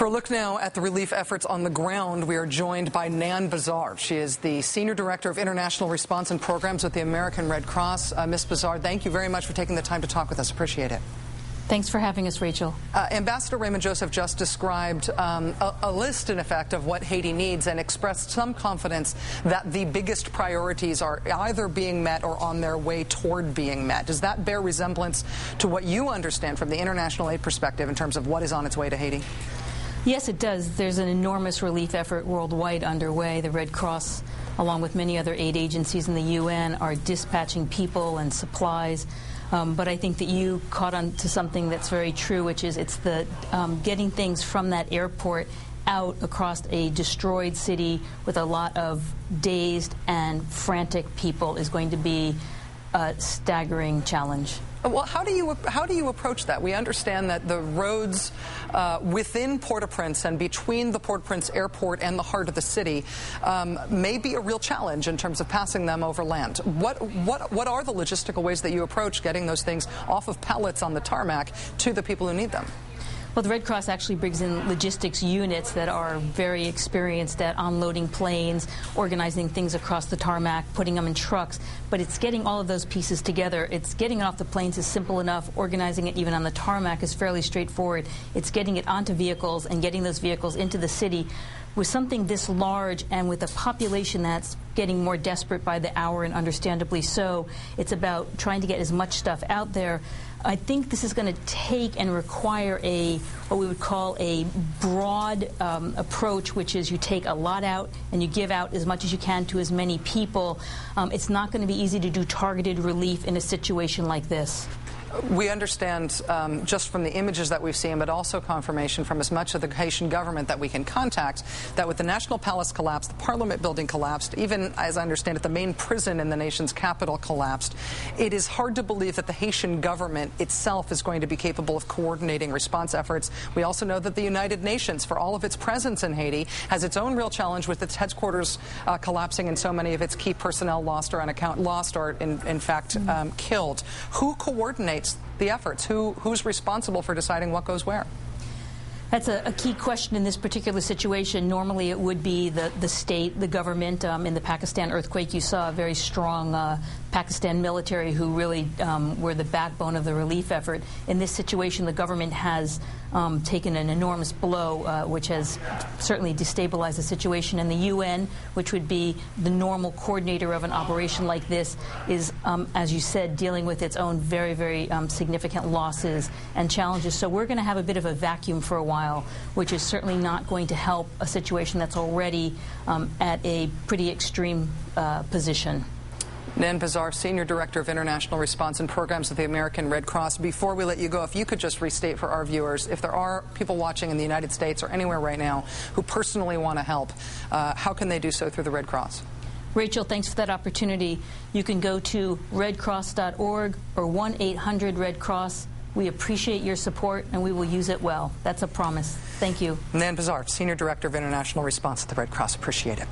For a look now at the relief efforts on the ground, we are joined by Nan Bazar. She is the Senior Director of International Response and Programs with the American Red Cross. Ms. Bazar, thank you very much for taking the time to talk with us. Appreciate it. Thanks for having us, Rachel. Ambassador Raymond Joseph just described a list, in effect, of what Haiti needs and expressed some confidence that the biggest priorities are either being met or on their way toward being met. Does that bear resemblance to what you understand from the international aid perspective in terms of what is on its way to Haiti? Yes, it does. There's an enormous relief effort worldwide underway. The Red Cross, along with many other aid agencies in the UN, are dispatching people and supplies. But I think that you caught on to something that's very true, which is it's the getting things from that airport out across a destroyed city with a lot of dazed and frantic people is going to be a staggering challenge. Well, how do you approach that? We understand that the roads within Port-au-Prince and between the Port-au-Prince airport and the heart of the city may be a real challenge in terms of passing them over land. What are the logistical ways that you approach getting those things off of pallets on the tarmac to the people who need them? Well, the Red Cross actually brings in logistics units that are very experienced at unloading planes, organizing things across the tarmac, putting them in trucks. But it's getting all of those pieces together. It's getting it off the planes is simple enough. Organizing it even on the tarmac is fairly straightforward. It's getting it onto vehicles and getting those vehicles into the city. With something this large and with a population that's getting more desperate by the hour, and understandably so, it's about trying to get as much stuff out there. I think this is going to take and require what we would call a broad approach, which is you take a lot out and you give out as much as you can to as many people. It's not going to be easy to do targeted relief in a situation like this. We understand just from the images that we've seen, but also confirmation from as much of the Haitian government that we can contact, that with the National Palace collapsed, the Parliament building collapsed, even, as I understand it, the main prison in the nation's capital collapsed. It is hard to believe that the Haitian government itself is going to be capable of coordinating response efforts. We also know that the United Nations, for all of its presence in Haiti, has its own real challenge with its headquarters collapsing and so many of its key personnel lost or on account lost or, in fact, killed. Who coordinates the efforts? Who's responsible for deciding what goes where? That's a key question in this particular situation. Normally it would be the state, the government. In the Pakistan earthquake, you saw a very strong Pakistan military who really were the backbone of the relief effort. In this situation, the government has taken an enormous blow, which has certainly destabilized the situation. And the UN, which would be the normal coordinator of an operation like this, is, as you said, dealing with its own very, very significant losses and challenges. So we're going to have a bit of a vacuum for a while, which is certainly not going to help a situation that's already at a pretty extreme position. Nan Bazar, Senior Director of International Response and Programs with the American Red Cross. Before we let you go, if you could just restate for our viewers, if there are people watching in the United States or anywhere right now who personally want to help, how can they do so through the Red Cross? Rachel, thanks for that opportunity. You can go to redcross.org or 1-800-RED-CROSS. We appreciate your support, and we will use it well. That's a promise. Thank you. Nan Bazar, Senior Director of International Response at the Red Cross. Appreciate it.